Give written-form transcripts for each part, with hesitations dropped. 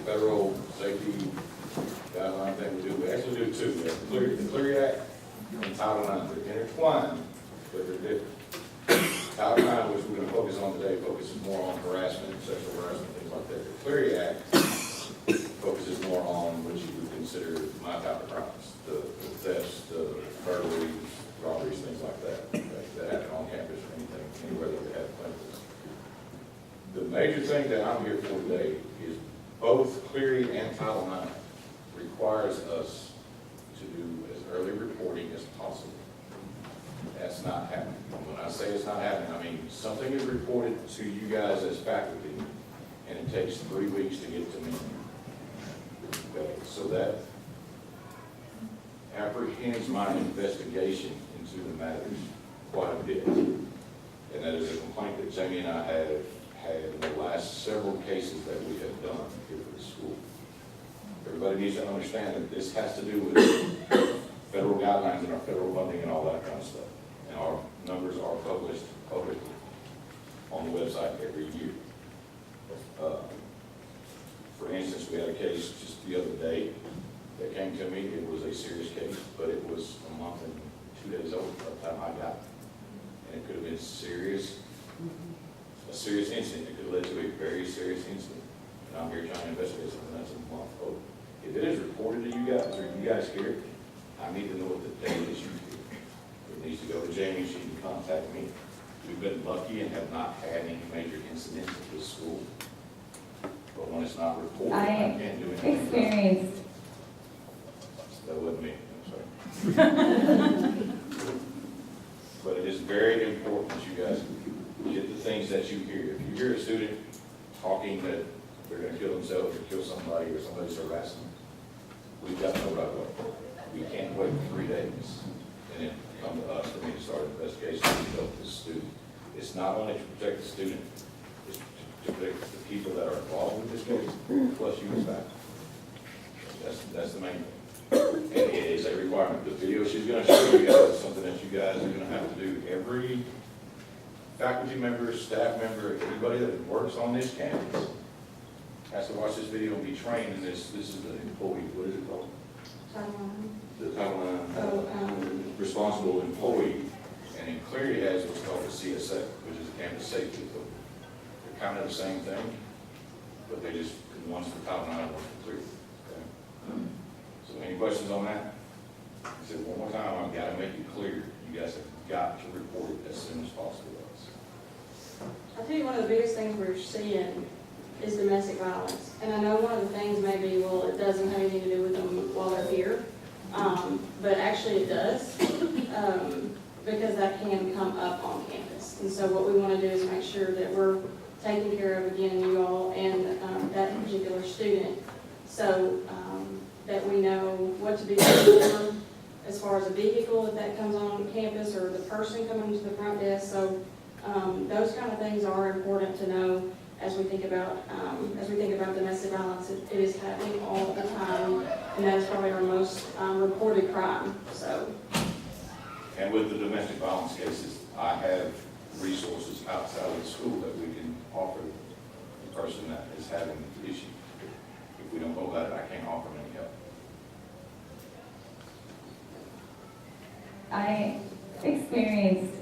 federal safety guideline thing we do. We actually do two. We have the Clery Act and Title IX. They're intertwined, but they're different. Title IX, which we're going to focus on today, focuses more on harassment, sexual harassment, things like that. The Clery Act focuses more on what you would consider my type of crimes, the thefts, the burglaries, robberies, things like that, that happen on campus or anything, anywhere that we have places. The major thing that I'm here for today is both Clery and Title IX requires us to do as early reporting as possible. That's not happening. When I say it's not happening, I mean something is reported to you guys as faculty, and it takes 3 weeks to get to me. Okay, so that apprehends my investigation into the matters quite a bit. And that is a complaint that Jamie and I have had in the last several cases that we have done here for the school. Everybody needs to understand that this has to do with federal guidelines and our federal funding and all that kind of stuff. And our numbers are published publicly on the website every year. For instance, we had a case just the other day that came to me. It was a serious case, but it was a month and 2 days old by the time I got it. And it could have been a serious incident. It could have led to a very serious incident. And I'm here trying to investigate something that's a month old. If it is reported to you guys, or you guys hear it, I need to know what the date is you hear. It needs to go to Jamie. She can contact me. We've been lucky and have not had any major incidents at this school. But when it's not reported, I can't do anything. Experienced. That wasn't me, I'm sorry. But it is very important that you guys get the things that you hear. If you hear a student talking that they're going to kill themselves or kill somebody or somebody's harassing them, we've got to know right away. We can't wait 3 days and then come to us for me to start an investigation to help this student. It's not only to protect the student, it's to protect the people that are involved with this case, plus you as faculty. That's the main thing. And it is a requirement. The video she's going to show you guys is something that you guys are going to have to do. Every faculty member, staff member, everybody that works on this campus has to watch this video and be trained in this. This is the employee, what is it called? The Title IX responsible employee. And in Clery has what's called the CSA, which is a campus safety authority. They're kind of the same thing, but they just, one's for Title IX and one's for Clery. Okay? So any questions on that? I said one more time, I've got to make it clear. You guys have got to report it as soon as possible. I tell you, one of the biggest things we're seeing is domestic violence. And I know one of the things may be, well, it doesn't have anything to do with them while they're here. But actually it does, because that can come up on campus. And so what we want to do is make sure that we're taking care of, again, you all and that particular student, so that we know what to be looking for as far as a vehicle if that comes on campus or the person coming to the front desk. So those kind of things are important to know as we think about domestic violence. It is happening all the time, and that is probably our most reported crime. So. And with the domestic violence cases, I have resources outside of the school that we can offer the person that is having the issue. If we don't know about it, I can't offer them any help. I experienced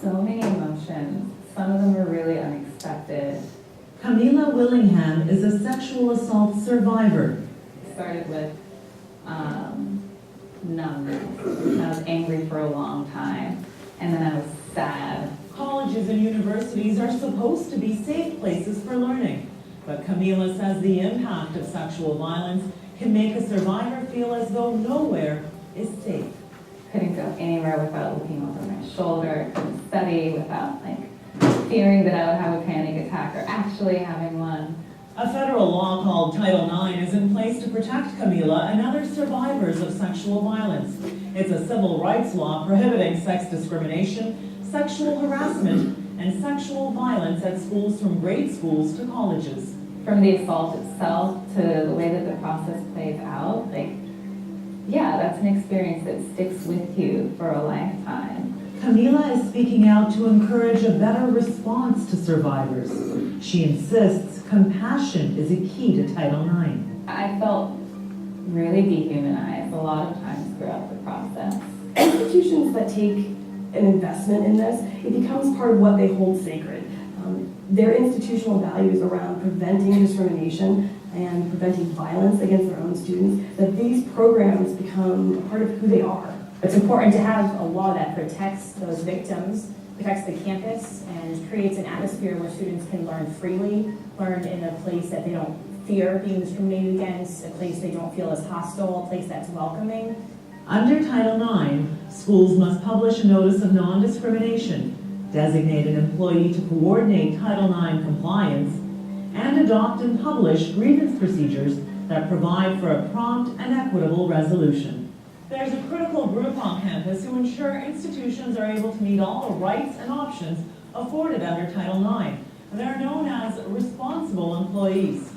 so many emotions. Some of them were really unexpected. Camila Willingham is a sexual assault survivor. It started with numbness. I was angry for a long time, and then I was sad. Colleges and universities are supposed to be safe places for learning, but Camila says the impact of sexual violence can make a survivor feel as though nowhere is safe. Couldn't go anywhere without looking over my shoulder. Couldn't study without fearing that I would have a panic attack or actually having one. A federal law called Title IX is in place to protect Camila and other survivors of sexual violence. It's a civil rights law prohibiting sex discrimination, sexual harassment, and sexual violence at schools from grade schools to colleges. From the assault itself to the way that the process plays out, yeah, that's an experience that sticks with you for a lifetime. Camila is speaking out to encourage a better response to survivors. She insists Compassion is a key to Title IX. I felt really dehumanized a lot of times throughout the process. Institutions that take an investment in this, it becomes part of what they hold sacred. Their institutional values around preventing discrimination and preventing violence against their own students, that these programs become a part of who they are. It's important to have a law that protects those victims, protects the campus, and creates an atmosphere where students can learn freely, learn in a place that they don't fear being discriminated against, a place they don't feel as hostile, a place that's welcoming. Under Title IX, schools must publish a notice of non-discrimination, designate an employee to coordinate Title IX compliance, and adopt and publish grievance procedures that provide for a prompt and equitable resolution. There's a critical group on campus who ensure institutions are able to meet all the rights and options afforded under Title IX. They're known as responsible employees.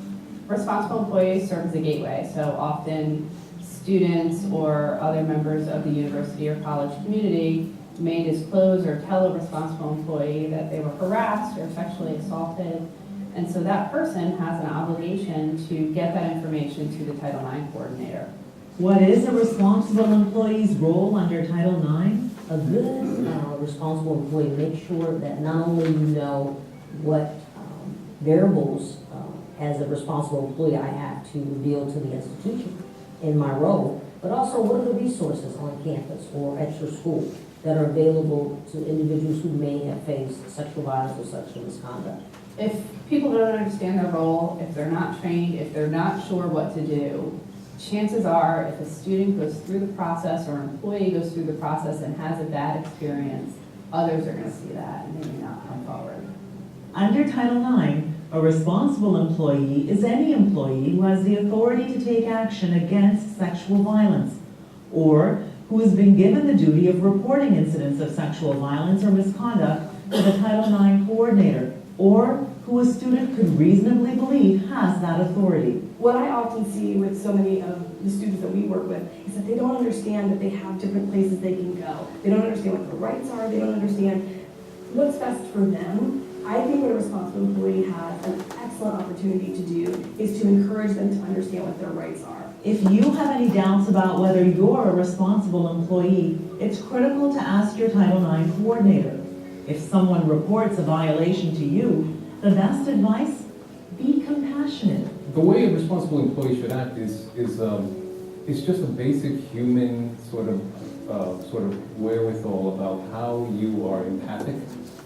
Responsible employees serve as a gateway, so often students or other members of the university or college community may disclose or tell a responsible employee that they were harassed or sexually assaulted, and so that person has an obligation to get that information to the Title IX coordinator. What is a responsible employee's role under Title IX? A good responsible employee makes sure that not only you know what variables as a responsible employee I have to reveal to the institution in my role, but also what are the resources on campus or at your school that are available to individuals who may have faced sexual violence or sexual misconduct. If people don't understand their role, if they're not trained, if they're not sure what to do, chances are if a student goes through the process or an employee goes through the process and has a bad experience, others are going to see that and they may not come forward. Under Title IX, a responsible employee is any employee who has the authority to take action against sexual violence, or who has been given the duty of reporting incidents of sexual violence or misconduct to the Title IX coordinator, or who a student could reasonably believe has that authority. What I often see with so many of the students that we work with is that they don't understand that they have different places they can go. They don't understand what their rights are. They don't understand what's best for them. I think what a responsible employee has an excellent opportunity to do is to encourage them to understand what their rights are. If you have any doubts about whether you're a responsible employee, it's critical to ask your Title IX coordinator. If someone reports a violation to you, the best advice, be compassionate. The way a responsible employee should act is just a basic human sort of wherewithal about how you are empathic.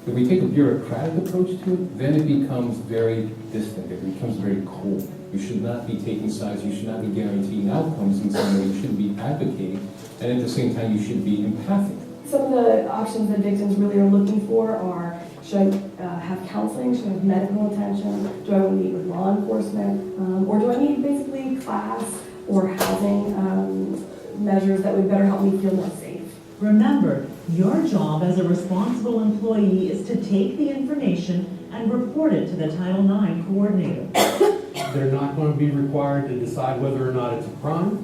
If we take a bureaucratic approach to it, then it becomes very distant. It becomes very cold. You should not be taking sides. You should not be guaranteeing outcomes in some way. You should be advocating, and at the same time, you should be empathic. Some of the options that victims really are looking for are, should I have counseling, should I have medical attention, do I want to meet with law enforcement, or do I need basically class or housing measures that would better help me feel more safe? Remember, your job as a responsible employee is to take the information and report it to the Title IX coordinator. They're not going to be required to decide whether or not it's a crime,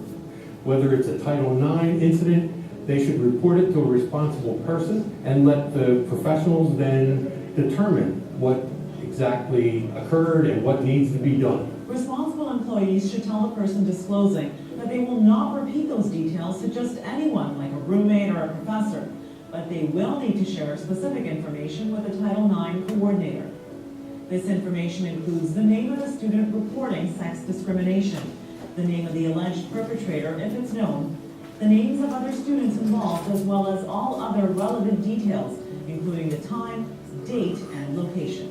whether it's a Title IX incident. They should report it to a responsible person and let the professionals then determine what exactly occurred and what needs to be done. Responsible employees should tell the person disclosing that they will not repeat those details to just anyone, like a roommate or a professor, but they will need to share specific information with a Title IX coordinator. This information includes the name of the student reporting sex discrimination, the name of the alleged perpetrator if it's known, the names of other students involved, as well as all other relevant details, including the time, date, and location.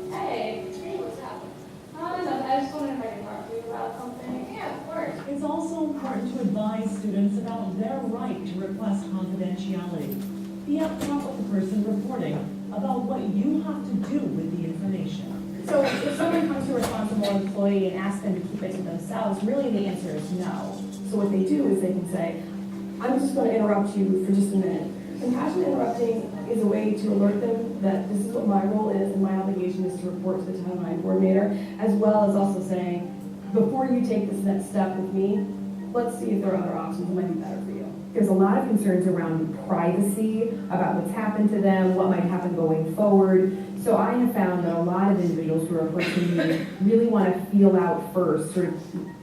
Hey, what's happening? I just wanted if I could talk to you about something. Yeah, of course. It's also important to advise students about their right to request confidentiality. Be upfront with the person reporting about what you have to do with the information. So if someone comes to a responsible employee and asks them to keep it to themselves, really the answer is no. So what they do is they can say, I'm just going to interrupt you for just a minute. Compassionate interrupting is a way to alert them that this is what my role is and my obligation is to report to the Title IX coordinator, as well as also saying, before you take this next step with me, let's see if there are other options that might be better for you. There's a lot of concerns around privacy, about what's happened to them, what might happen going forward. So So I have found that a lot of individuals who are approaching me really want to feel out first, sort of,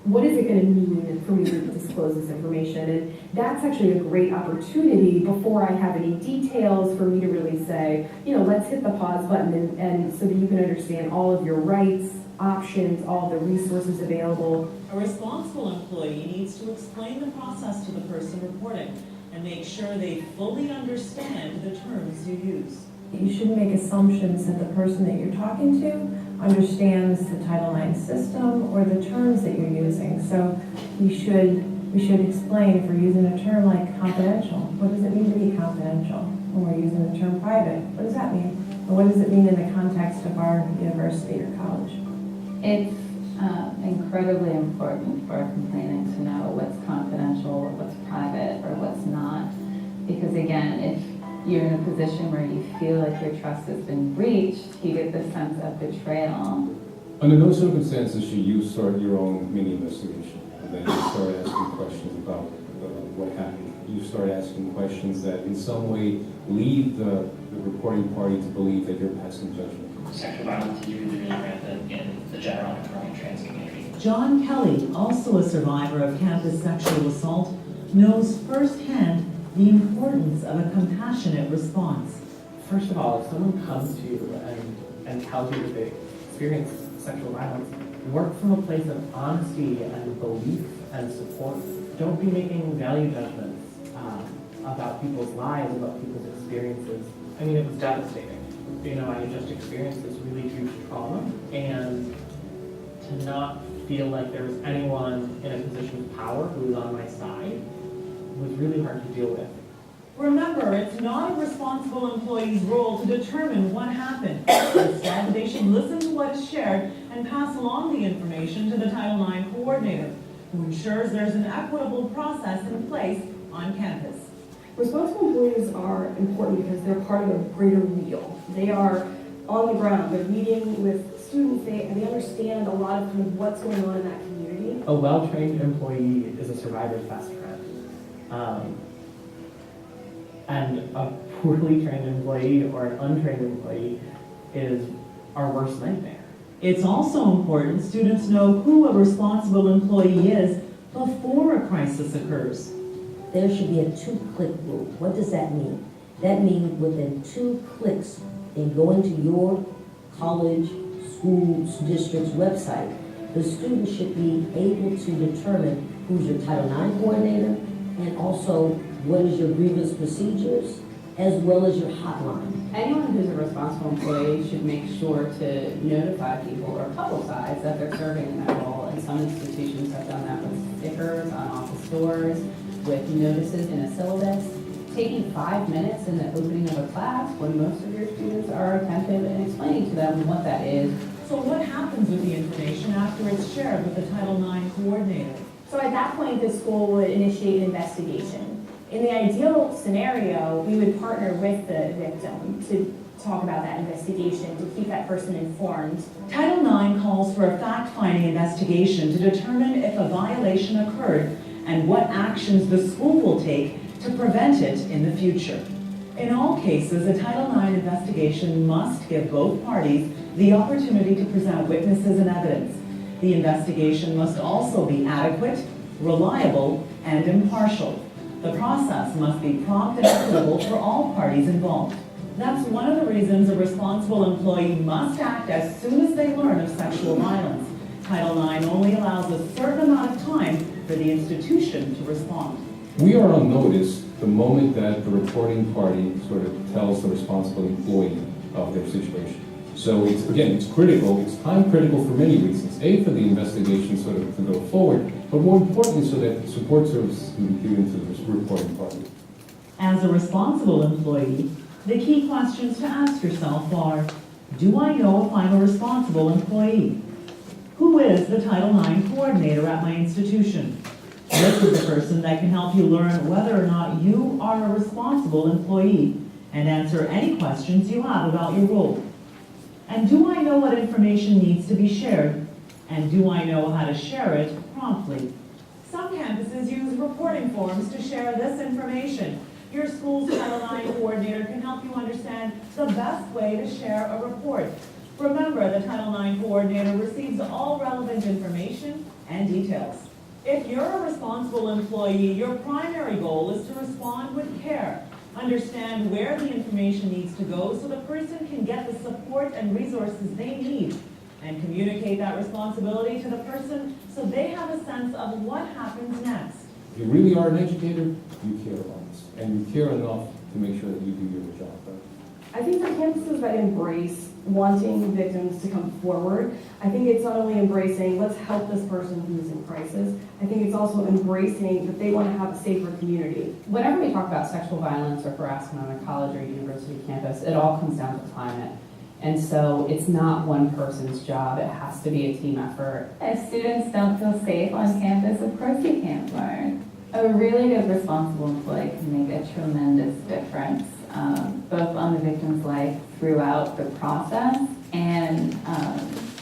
what is it going to mean for me to disclose this information? And that's actually a great opportunity before I have any details for me to really say, let's hit the pause button and so that you can understand all of your rights, options, all the resources available. A responsible employee needs to explain the process to the person reporting and make sure they fully understand the terms you use. You shouldn't make assumptions that the person that you're talking to understands the Title IX system or the terms that you're using. So we should explain, if we're using a term like confidential, what does it mean to be confidential? When we're using the term private, what does that mean? And what does it mean in the context of our university or college? It's incredibly important for a complainant to know what's confidential, or what's private, or what's not. Because again, if you're in a position where you feel like your trust has been breached, you get the sense of betrayal. Under those circumstances, should you start your own mini investigation? And then you start asking questions about what happened. You start asking questions that in some way lead the reporting party to believe that you're passing judgment. Sexual violence is really rampant in the general and growing trans community. John Kelly, also a survivor of campus sexual assault, knows firsthand the importance of a compassionate response. First of all, if someone comes to you and tells you that they experienced sexual violence, work from a place of honesty and belief and support. Don't be making value judgments about people's lives, about people's experiences. I mean, it was devastating. I just experienced this really huge trauma, and to not feel like there was anyone in a position of power who was on my side was really hard to deal with. Remember, it's not a responsible employee's role to determine what happened. Instead, they should listen to what is shared and pass along the information to the Title IX coordinator, who ensures there's an equitable process in place on campus. Responsible employees are important because they're part of a greater wheel. They are on the ground, they're meeting with students, they understand a lot of kind of what's going on in that community. A well-trained employee is a survivor's best friend. And a poorly trained employee or an untrained employee is our worst nightmare. It's also important students know who a responsible employee is before a crisis occurs. There should be a 2-click rule. What does that mean? That means within 2 clicks in going to your college, school, district's website, the student should be able to determine who's your Title IX coordinator and also what is your grievance procedures as well as your hotline. Anyone who's a responsible employee should make sure to notify people or publicize that they're serving in that role. And some institutions have done that with stickers on office doors, with notices in a syllabus. Taking 5 minutes in the opening of a class when most of your students are attentive and explaining to them what that is. So what happens with the information after it's shared with the Title IX coordinator? So at that point, the school would initiate an investigation. In the ideal scenario, we would partner with the victim to talk about that investigation, to keep that person informed. Title IX calls for a fact-finding investigation to determine if a violation occurred and what actions the school will take to prevent it in the future. In all cases, a Title IX investigation must give both parties the opportunity to present witnesses and evidence. The investigation must also be adequate, reliable, and impartial. The process must be prompt and equitable for all parties involved. That's one of the reasons a responsible employee must act as soon as they learn of sexual violence. Title IX only allows a certain amount of time for the institution to respond. We are on notice the moment that the reporting party sort of tells the responsible employee of their situation. So it's critical, it's time critical for many reasons. A, for the investigation sort of to go forward, but more importantly so that support services can be given to the reporting party. As a responsible employee, the key questions to ask yourself are, do I know if I'm a responsible employee? Who is the Title IX coordinator at my institution? This is the person that can help you learn whether or not you are a responsible employee and answer any questions you have about your role. And do I know what information needs to be shared? And do I know how to share it promptly? Some campuses use reporting forms to share this information. Your school's Title IX coordinator can help you understand the best way to share a report. Remember, the Title IX coordinator receives all relevant information and details. If you're a responsible employee, your primary goal is to respond with care. Understand where the information needs to go so the person can get the support and resources they need. And communicate that responsibility to the person so they have a sense of what happens next. If you really are an educator, you care about this, and you care enough to make sure that you do your job right. I think for campuses that embrace wanting victims to come forward, I think it's not only embracing, let's help this person who's in crisis, I think it's also embracing that they want to have a safer community. Whenever we talk about sexual violence or harassment on a college or university campus, it all comes down to climate. And so it's not one person's job, it has to be a team effort. If students don't feel safe on campus, of course you can't learn. A really good responsible employee can make a tremendous difference, both on the victim's life throughout the process and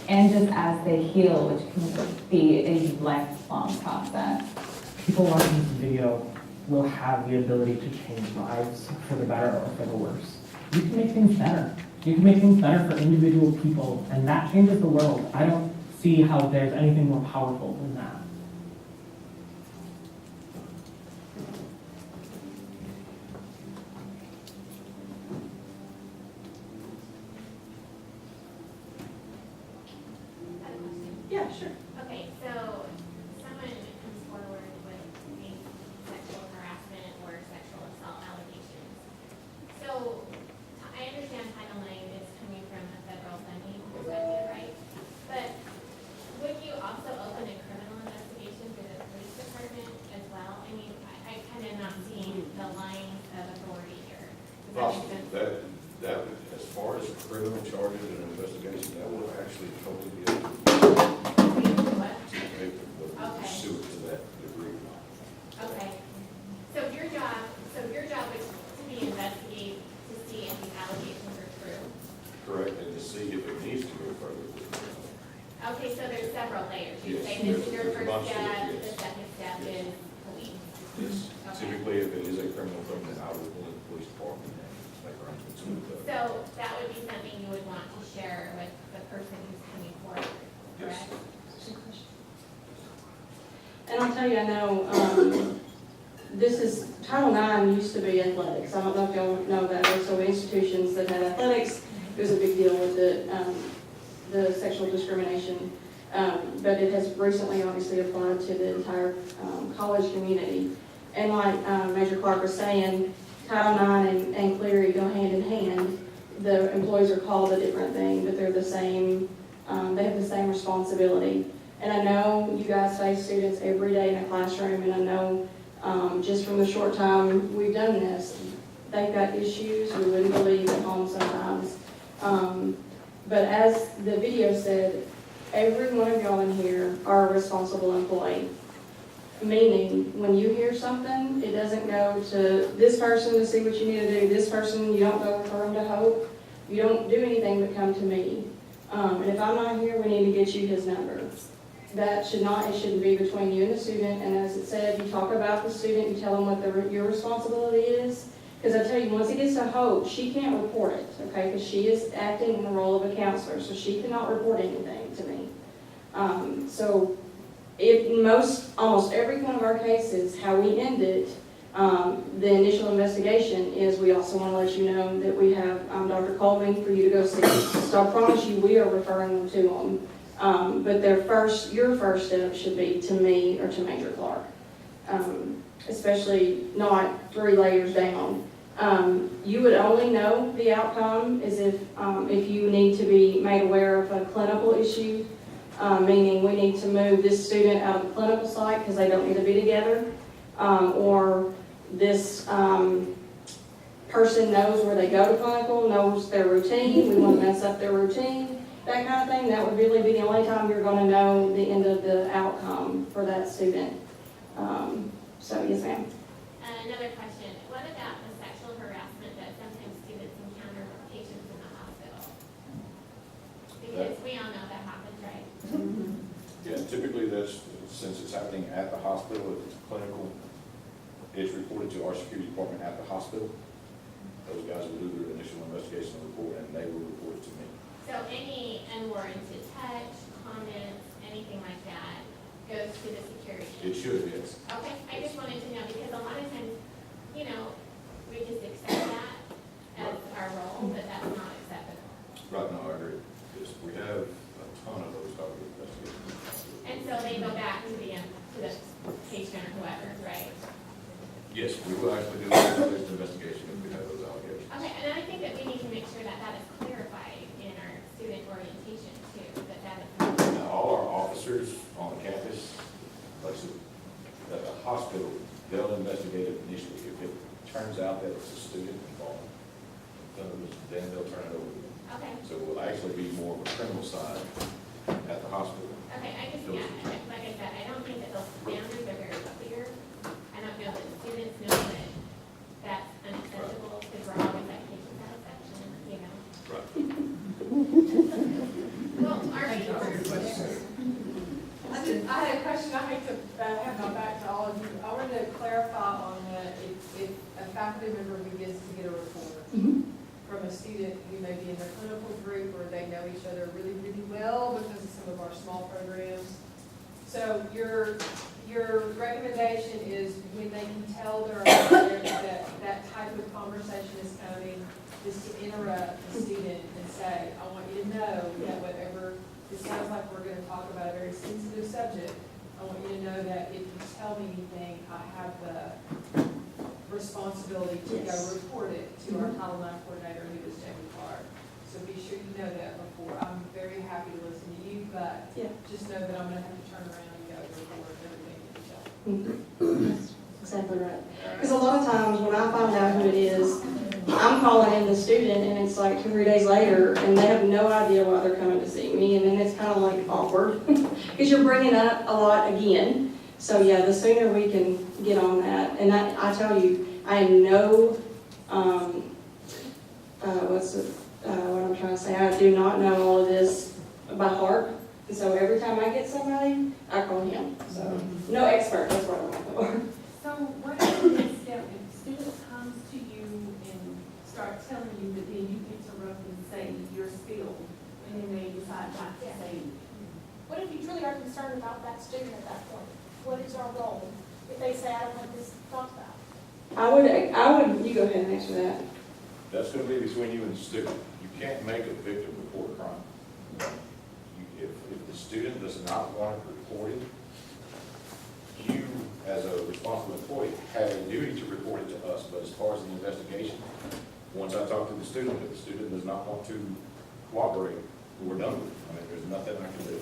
just as they heal, which can be a lifelong process. People watching this video will have the ability to change lives for the better or for the worse. You can make things better. You can make things better for individual people, and that changes the world. I don't see how there's anything more powerful than that. Yeah, sure. Okay, so someone comes forward with maybe sexual harassment or sexual assault allegations. So I understand Title IX is coming from a federal funding perspective, right? But would you also open a criminal investigation through the police department as well? I mean, I kind of not seeing the lines of authority here. Does that make sense? That, as far as criminal charges and investigation, that will actually totally be up to What? the Okay. pursuit to that degree. Okay. So your job is to be investigate to see if these allegations are true. Correct, and to see if it needs to go further. Okay, so there's several layers. You Yes, say this is your there's a bunch first of it, step, yes. the second step is police. Yes, Okay. typically if it is a criminal thing, then I would pull the police department and make arrangements with So that would be something you would want to share with the person who's coming forward, Yes. correct? And I'll tell you, I know, this is, Title IX used to be athletics. I don't know if y'all know that. So institutions that had athletics, it was a big deal with the sexual discrimination. But it has recently obviously applied to the entire college community. And like Major Clark was saying, Title IX and Clery go hand in hand. The employees are called a different thing, but they're the same, they have the same responsibility. And I know you guys face students every day in a classroom, and I know just from the short time we've done this, they've got issues we wouldn't believe at home sometimes. But as the video said, every one of y'all in here are a responsible employee. Meaning, when you hear something, it doesn't go to this person to see what you need to do, this person, you don't go refer them to Hope, you don't do anything but come to me. And if I'm not here, we need to get you his number. That should not, it shouldn't be between you and the student, and as it said, you talk about the student, you tell them what your responsibility is. Because I tell you, once it gets to Hope, she can't report it, okay, because she is acting in the role of a counselor, so she cannot report anything to me. So, almost every one of our cases, how we end it, the initial investigation is we also want to let you know that we have Dr. Colvin for you to go see. So I promise you, we are referring them to them. But your first step should be to me or to Major Clark, especially not 3 layers down. You would only know the outcome is if you need to be made aware of a clinical issue, meaning we need to move this student out of the clinical site because they don't need to be together, or this person knows where they go to clinical, knows their routine, we want to mess up their routine, that kind of thing. That would really be the only time you're going to know the end of the outcome for that student. So yes, ma'am. Another question, what about the sexual harassment that sometimes students encounter with patients in the hospital? Because we all know that happens, right? Yeah, typically that's, since it's happening at the hospital, if it's clinical, It's reported to our security department at the hospital. Those guys will do their initial investigation report, and they will report it to me. So any unwarranted touch, comments, anything like that goes to the security? It should, yes. Okay, I just wanted to know, because a lot of times, you know, we just accept that as our role, but that's not acceptable. Right now, I agree. Yes, we have a ton of those type of investigations. And so they go back to the patient or whoever, right? Yes, we will actually do an investigation if we have those allegations. Okay, and I think that we need to make sure that that is clarified in our student orientation too, that is. Now, all our officers on the campus, like I said, at the hospital, they'll investigate it initially. If it turns out that it's a student involved, then they'll turn it over to them. Okay, So it will actually be more of a criminal side at the hospital. okay, I just, yeah, like I said, I don't think that those boundaries are very clear. I don't know that students know that that's unacceptable, because we're always at patient satisfaction, you know? Right. Well, our I had a question, I hate to have my back to all of you. I wanted to clarify on that, if a faculty member begins to get a report from a student who may be in the clinical group, or they know each other really, really well because of some of our small programs. So your recommendation is when they can tell that type of conversation is coming, is to interrupt the student and say, I want you to know that whatever, it sounds like we're going to talk about a very sensitive subject. I want you to know that if you tell me anything, I have the responsibility to go report it to our Title IX coordinator, who is Jamie Clark. So be sure you know that before. I'm very happy to listen to you, but just know that I'm going to have to turn around and go report everything that you tell me. That's exactly right. Because a lot of times when I find out who it is, I'm calling in the student and it's like 2 or 3 days later and they have no idea why they're coming to see me, and then it's kind of like awkward because you're bringing up a lot again. So yeah, the sooner we can get on that, and I tell you, I know, what I'm trying to say, I do not know all of this by heart. And so every time I get somebody, I call him. So no expert, that's what I'm looking for. So what is the next step if a student comes to you and starts telling you, but then you interrupt and say your spiel, and then they decide not to say anything? What if you truly are concerned about that student at that point? What is our role? If they say, I don't want this talked about. I would, you go ahead and answer that. That's going to be between you and the student. You can't make a victim report a crime. If the student does not want it reported, you, as a responsible employee, have a duty to report it to us. But as far as the investigation, once I talk to the student, if the student does not want to cooperate, we're done with it. I mean, there's nothing I can do.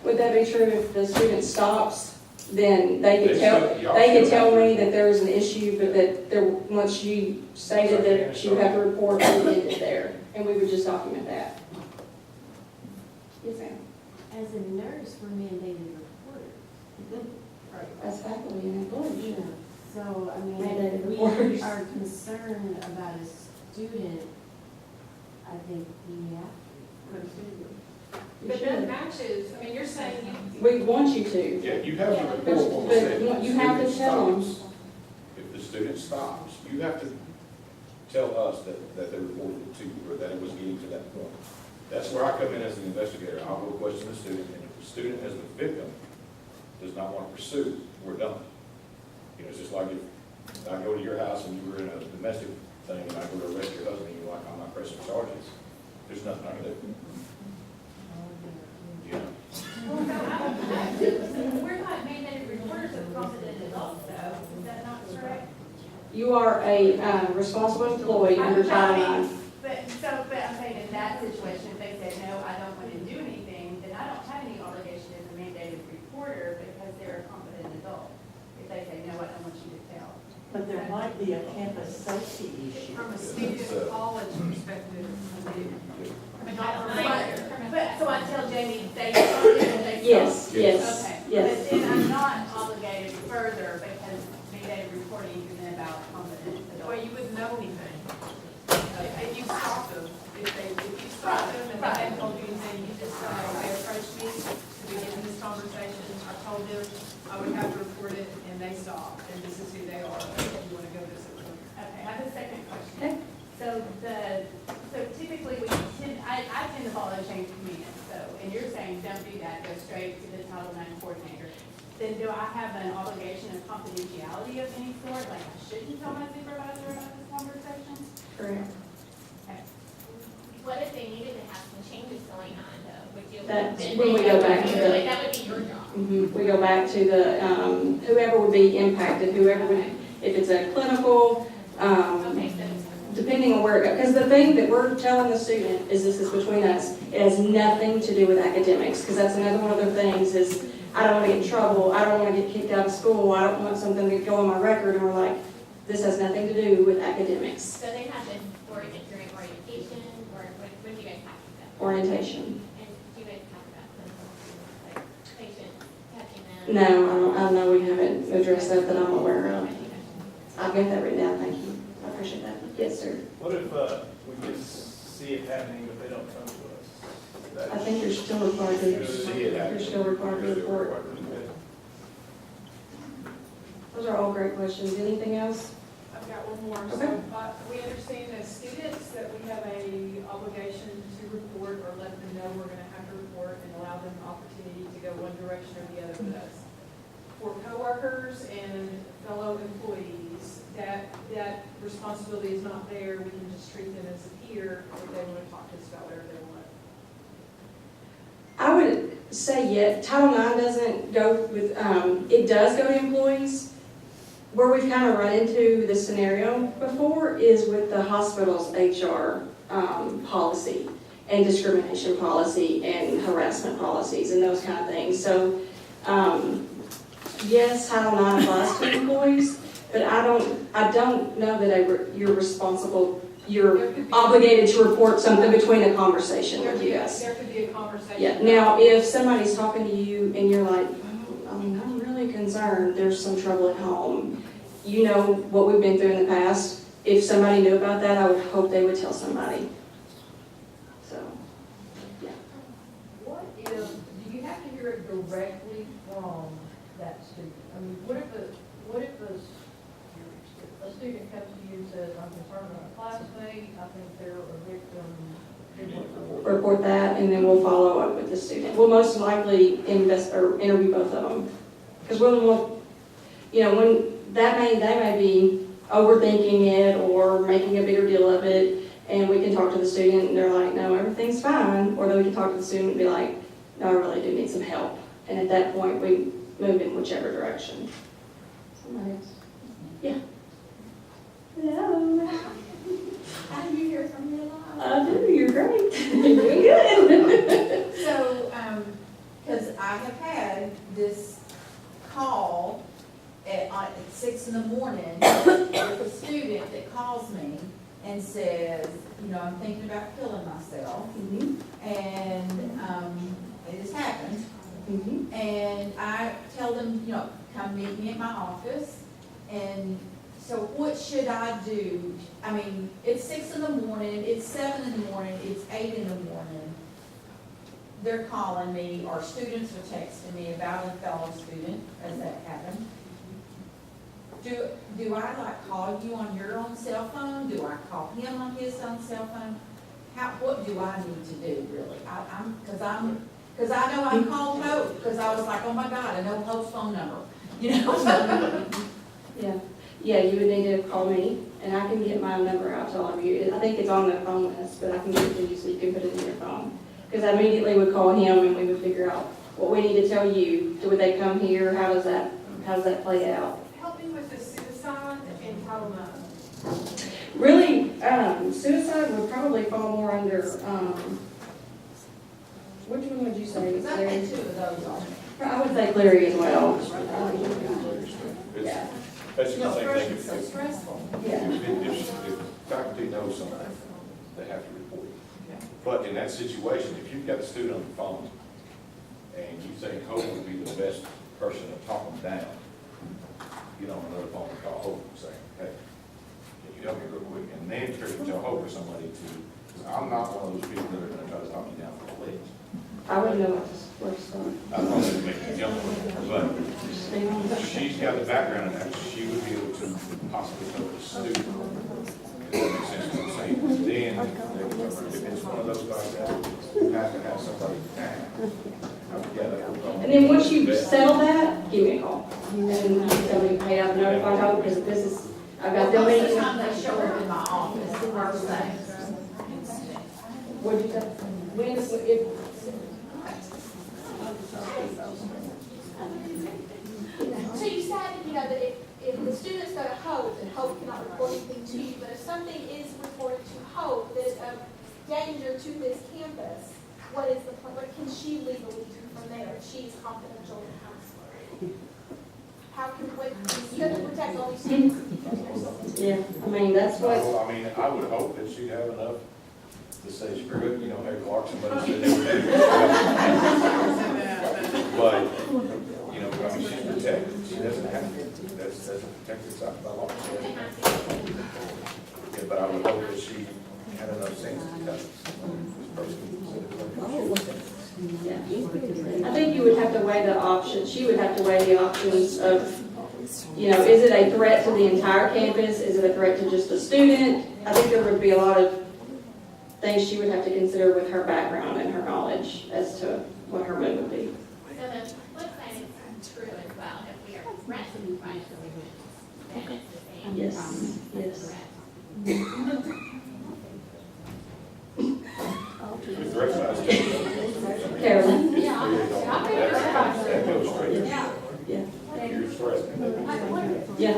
Would that be true if the student stops? Then they could They tell, still- y'all they could still tell have to me that there was an issue, but that there, once you stated that you have to report, we ended there, and we would just document that. Yes, ma'am. As a nurse, we're mandated reporters. As faculty and employees. Yeah. So, I mean, Mandated if we reporters. are concerned about a student, I think we have to consider. But that matches, I mean, you're saying you. We want you to. Yeah, you have to report what was But said. you have to tell them. If the student stops, you have to tell us that they reported it to you, or that it was getting to that point. That's where I come in as an investigator. I'll go question the student, and if the student as the victim does not want to pursue, we're done. You know, it's just like if I go to your house and you were in a domestic thing, and I go to arrest your husband, and you're like, I'm not pressing charges. There's nothing I can do. You know? We're not mandated reporters of competent adults, though. Is that not correct? You are a responsible employee under Title IX. But I'm saying in that situation, if they say, no, I don't want to do anything, then I don't have any obligation as a mandated reporter because they're a competent adult. If they say, no, I don't want you to tell. But there might be a campus safety issue. From a student college perspective, I mean, But, so I tell Jamie, they started and they stopped? Yes, yes, Okay. yes. But then I'm not obligated further because mandated reporting isn't about competent adults. well, you wouldn't know anything. If you stop them, if you stop them and they haven't told you anything, you just say, they approached me to begin this conversation, I told them I would have to report it, and they stopped, and this is who they are. then do I have an obligation of confidentiality of any sort? Like I shouldn't tell my supervisor about this conversation? Correct. What if they needed to have some changes going on though? Would you? That's then when we go back to the- like, that would be your job. We go back to the, whoever would be impacted, whoever would, if it's a clinical, Okay, so depending on where it goes. Because the thing that we're telling the student is this is between us. It has nothing to do with academics. Because that's another one of their things is, I don't want to get in trouble. I don't want to get kicked out of school. I don't want something to go on my record. And we're like, this has nothing to do with academics. So they have this during orientation, or what do you guys talk about? Orientation. And do you guys talk about clinical, like patients touching them? No, I know we haven't addressed that I'm aware of. I've got that written down, thank you. I appreciate that. Yes, sir. What if we just see it happening, but they don't come to us? I think you're still required to, See it happen. you're still required to report. Those are all great questions. Anything else? I've got one more. Okay. So, we understand as students that we have a obligation to report or let them know we're gonna have to report and allow them an opportunity to go one direction or the other with us. For coworkers and fellow employees, that responsibility is not there. We can just treat them as a peer if they want to talk to us about whatever they want. I would say yet, Title IX doesn't go with, it does go to employees. Where we've kind of run into this scenario before is with the hospital's HR policy and discrimination policy and harassment policies and those kind of things. So, yes, Title IX applies to employees, but I don't know that you're responsible, you're obligated to report something between a conversation with you guys. There could be a conversation. Yeah, now, if somebody's talking to you and you're like, oh, I'm really concerned, there's some trouble at home, you know what we've been through in the past. If somebody knew about that, I would hope they would tell somebody. So, yeah. What if, do you have to hear it directly from that student? I mean, what if a student comes to you and says, I'm concerned about a classmate, I think they're a victim. Report that, and then we'll follow up with the student. We'll most likely interview both of them. Because we'll, when they may be overthinking it or making a bigger deal of it, and we can talk to the student, and they're like, no, everything's fine. Or then we can talk to the student and be like, no, I really do need some help. And at that point, we move in whichever direction. Somebody else? Yeah. Hello. How do you hear from me a lot? I do, you're great. You're doing good. So, because I have had this call at 6 in the morning with a student that calls me and says, I'm thinking about killing myself. And it has happened. And I tell them, come meet me at my office. And so what should I do? I mean, it's 6 in the morning, it's 7 in the morning, it's 8 in the morning. They're calling me, or students are texting me about a fellow student, as that happened. Do I call you on your own cell phone? Do I call him on his own cell phone? What do I need to do, really? Because I know I called Hope, because I was like, oh my God, I know Hope's phone number, Yeah, you would need to call me, and I can get my number out to all of you. I think it's on the phone list, but I can get it to you so you can put it in your phone. Because I immediately would call him and we would figure out what we need to tell you. Would they come here? How does that play out? Help me with the suicide and Title IX. Really, suicide would probably fall more under, which one would you say? Because I've had 2 of those on me. I would say Cleary as well. Yeah. That's the same thing. It's so stressful. Yeah. If faculty knows something, they have to report it. But in that situation, if you've got a student on the phone and you think Hope would be the best person to talk them down, get on another phone and call Hope and say, hey, can you help me real quick? And then tell Hope or somebody to, I'm not one of those people that are going to try to talk you down from the ledge. I wouldn't know where to start. I don't know if it makes you jump, but she's got the background in that, she would be able to possibly help the student. Does that make sense what I'm saying? Then, if it's one of those guys that you have to have somebody together. And then once you settle that, give me a call. And tell me, hey, I've notified her because this is, I've got them Most of the meeting. time they show up in my office, the first thing. What'd you say? When is, if, So you said, you know, that if the students go to Hope, then Hope cannot report anything to you, but if something is reported to Hope that is of danger to this campus, what is the, what can she legally do from there if she's confidential counselor? How can, what, you have to protect all these students. yeah, I mean, that's what, Well, I mean, I would hope that she'd have enough to say, screw it, you know, hey, Clark, somebody said they were there. But, you know, I mean, she's protected, she doesn't have to, that's a protected side by law. Yeah, but I would hope that she had enough sense to tell this person. yeah. I think you would have to weigh the options, she would have to weigh the options of, you know, is it a threat to the entire campus? Is it a threat to just a student? I think there would be a lot of things she would have to consider with her background and her knowledge as to what her move would be. So the flip side is true as well. If we are threatened by students, then it's the same Yes, problem as yes. threat. The threat side is Carolyn? Yeah, that goes straight. Yeah. You're threatened. Yeah.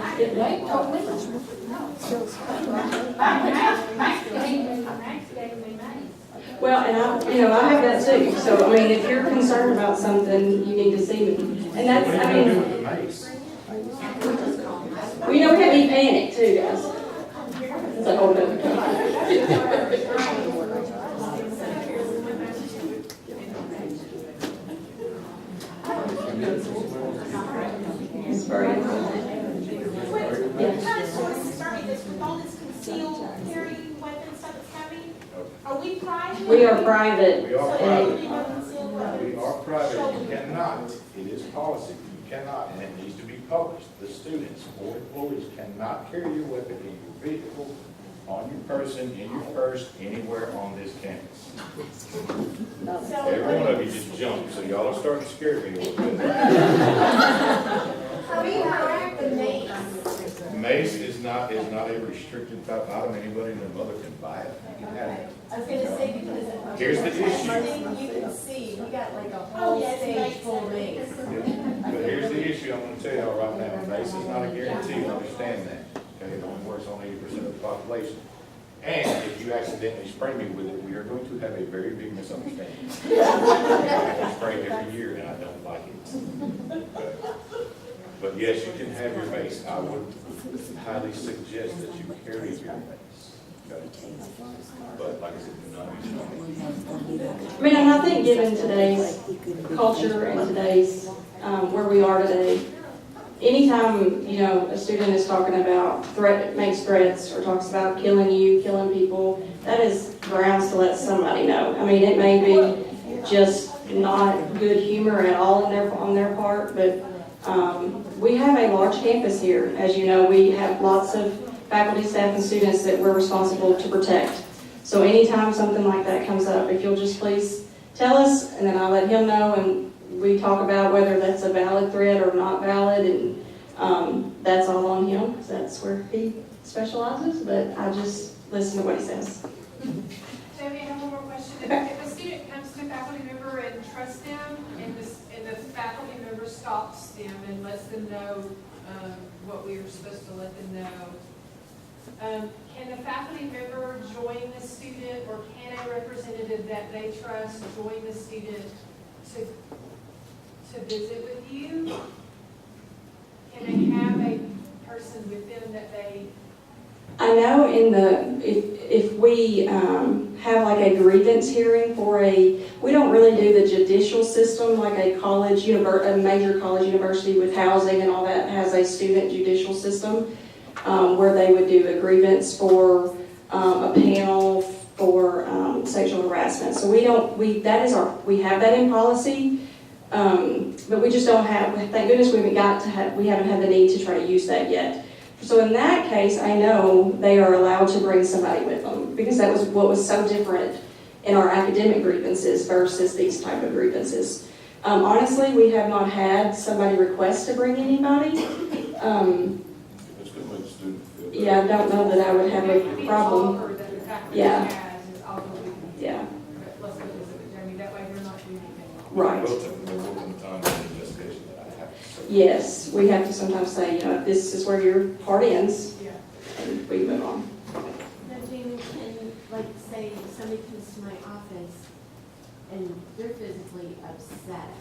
Well, and I, you know, I have that too. So, I mean, if you're concerned about something, you need to see me. And that's, I mean, well, you know, we have to be panicked too, guys. It's a whole other It's very important. With all this concealed carry weapon stuff that's happening, are we private? We are private. We are So private. there will be no concealed weapons? We are private, you cannot, it is policy, you cannot, and it needs to be published. The students or employees cannot carry your weapon in your vehicle, on your person, in your purse, anywhere on this campus. Every one of you just jumped, so y'all are starting to scare me a little bit. Are we correct, the mace? Mace is not a restricted type item, anybody and their mother can buy it. You can have it. I was gonna say, because Here's the issue. everything you can see, we got like a Oh, whole yes, stage mace. full of mace. Yeah. But here's the issue I'm gonna tell y'all right now, mace is not a guarantee, understand that, okay, it only works on 80% of the population. And if you accidentally spray me with it, we are going to have a very big misunderstanding. I spray every year and I don't like it. But yes, you can have your mace, I would highly suggest that you carry your mace. Okay? But like I said, do not use it. I mean, and I think given today's culture and today's, where we are today, anytime, you know, a student is talking about makes threats or talks about killing you, killing people, that is grounds to let somebody know. I mean, it may be just not good humor at all on their part, but we have a large campus here. As you know, we have lots of faculty, staff, and students that we're responsible to protect. So anytime something like that comes up, if you'll just please tell us, and then I'll let him know, and we talk about whether that's a valid threat or not valid, and that's all on him, because that's where he specializes, but I just listen to what he says. Jamie, I have one more question. If a student comes to a faculty member and trusts them, and the faculty member stops them and lets them know what we were supposed to let them know, can the faculty member join the student, or can a representative that they trust join the student to visit with you? Can they have a person with them that they? I know if we have like a grievance hearing we don't really do the judicial system like a major college university with housing and all that has a student judicial system where they would do a grievance for a panel for sexual harassment. So we have that in policy. But we just don't have, thank goodness we haven't had the need to try to use that yet. So in that case, I know they are allowed to bring somebody with them, because that was what was so different in our academic grievances versus these type of grievances. Honestly, we have not had somebody request to bring anybody. It's gonna make the student feel better. Yeah, I don't know that I would have a problem. Yeah. Yeah, Let's go visit it. I mean, that way we're not doing anything wrong. right. Both of them, both in the time of the investigation that I have to say. Yes, we have to sometimes say, you know, this is where your part ends, Yeah. and we move on. Now, Jamie, can, like, say somebody comes to my office and they're physically upset,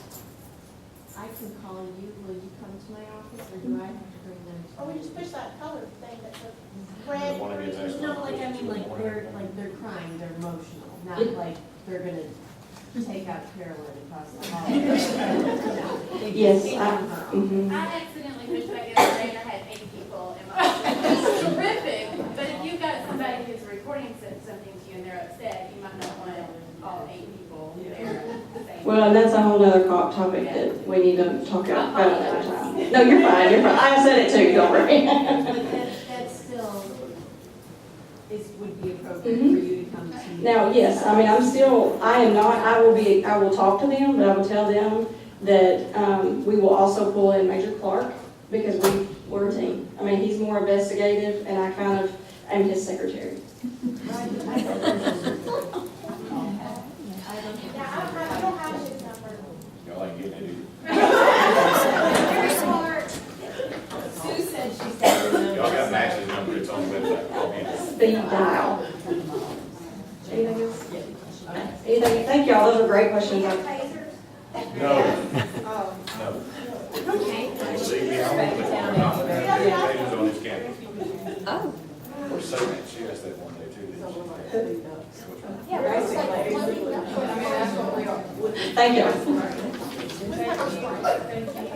I can call you, will you come to my office, or do I have to bring them to? Or we just push that color thing that's a You red. wanna get that No, like, I mean, stuff. like they're crying, they're emotional, not like they're gonna take out Carolyn across the hall. No, they just Yes, need I, to know. mhm. I accidentally pushed back the other day and I had 8 people in my office. It's terrific, but if you've got somebody who's recording something to you and they're upset, you might not want all 8 people there at the same time. Well, and that's a whole nother topic that we need to talk about another time. No, you're fine, you're fine. I said it too, don't worry. But that still would be appropriate for you to come to me. Now, yes, I mean, I will talk to them, but I will tell them that, we will also pull in Major Clark, because we're a team. I mean, he's more investigative, and I kind of am his secretary. I don't have his number. Y'all ain't getting it Very smart. Sue said she said. either. Y'all got Max's number, it's on the website. I'll get it. Speed dial. Anything else? Anything, thank y'all, those are great questions. No. Oh. No. Okay. Believe me, I won't put pages on this campus. Oh. Or say that, she asked that one day too, didn't she? Yeah, that's like floating up. Thank you. With my first one.